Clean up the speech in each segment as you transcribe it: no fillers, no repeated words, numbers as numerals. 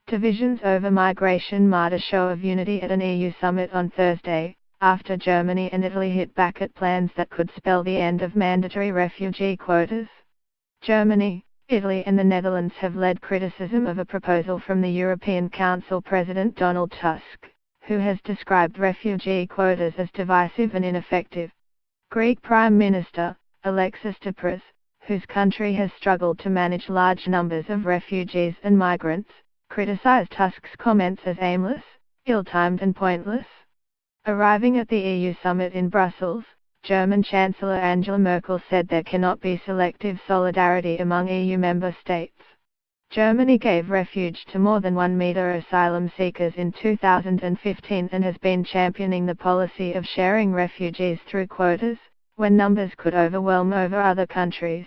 Divisions over migration marred a show of unity at an EU summit on Thursday, after Germany and Italy hit back at plans that could spell the end of mandatory refugee quotas. Germany, Italy and the Netherlands have led criticism of a proposal from the European Council President Donald Tusk, who has described refugee quotas as divisive and ineffective. Greek Prime Minister, Alexis Tsipras, whose country has struggled to manage large numbers of refugees and migrants, criticized Tusk's comments as aimless, ill-timed and pointless. Arriving at the EU summit in Brussels, German Chancellor Angela Merkel said there cannot be selective solidarity among EU member states. Germany gave refuge to more than 1 million asylum seekers in 2015 and has been championing the policy of sharing refugees through quotas, when numbers could overwhelm over other countries.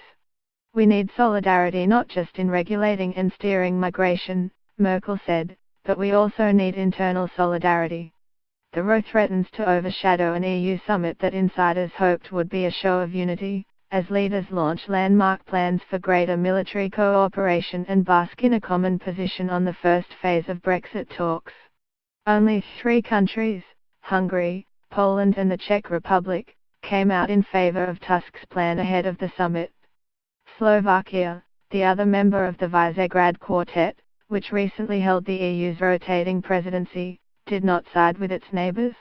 We need solidarity not just in regulating and steering migration, Merkel said, but we also need internal solidarity. The row threatens to overshadow an EU summit that insiders hoped would be a show of unity, as leaders launch landmark plans for greater military cooperation and bask in a common position on the first phase of Brexit talks. Only 3 countries, Hungary, Poland and the Czech Republic, came out in favor of Tusk's plan ahead of the summit. Slovakia, the other member of the Visegrad Quartet, which recently held the EU's rotating presidency, did not side with its neighbors.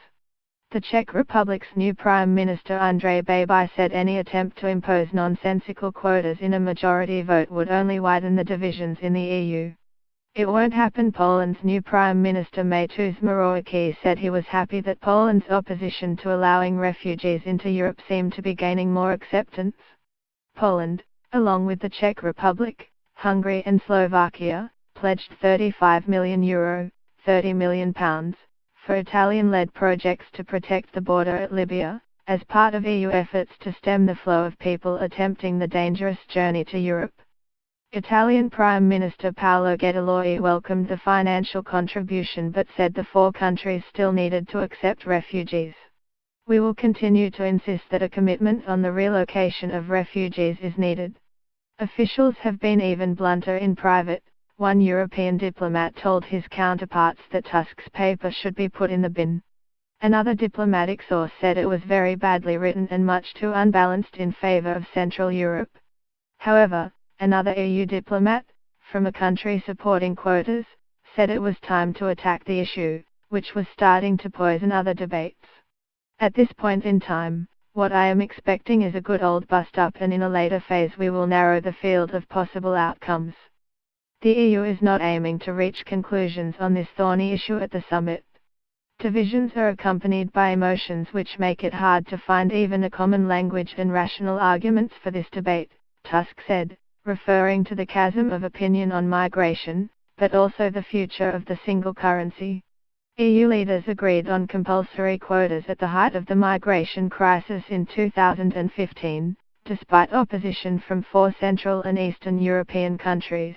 The Czech Republic's new Prime Minister Andrej Babiš said any attempt to impose nonsensical quotas in a majority vote would only widen the divisions in the EU. It won't happen. Poland's new Prime Minister Mateusz Morawiecki said he was happy that Poland's opposition to allowing refugees into Europe seemed to be gaining more acceptance. Poland, along with the Czech Republic, Hungary and Slovakia, pledged €35 million, £30 million, for Italian-led projects to protect the border at Libya, as part of EU efforts to stem the flow of people attempting the dangerous journey to Europe. Italian Prime Minister Paolo Gentiloni welcomed the financial contribution but said the 4 countries still needed to accept refugees. We will continue to insist that a commitment on the relocation of refugees is needed. Officials have been even blunter in private. One European diplomat told his counterparts that Tusk's paper should be put in the bin. Another diplomatic source said it was very badly written and much too unbalanced in favor of Central Europe. However, another EU diplomat, from a country supporting quotas, said it was time to attack the issue, which was starting to poison other debates. At this point in time, what I am expecting is a good old bust-up, and in a later phase we will narrow the field of possible outcomes. The EU is not aiming to reach conclusions on this thorny issue at the summit. Divisions are accompanied by emotions which make it hard to find even a common language and rational arguments for this debate, Tusk said, referring to the chasm of opinion on migration, but also the future of the single currency. EU leaders agreed on compulsory quotas at the height of the migration crisis in 2015, despite opposition from 4 Central and Eastern European countries.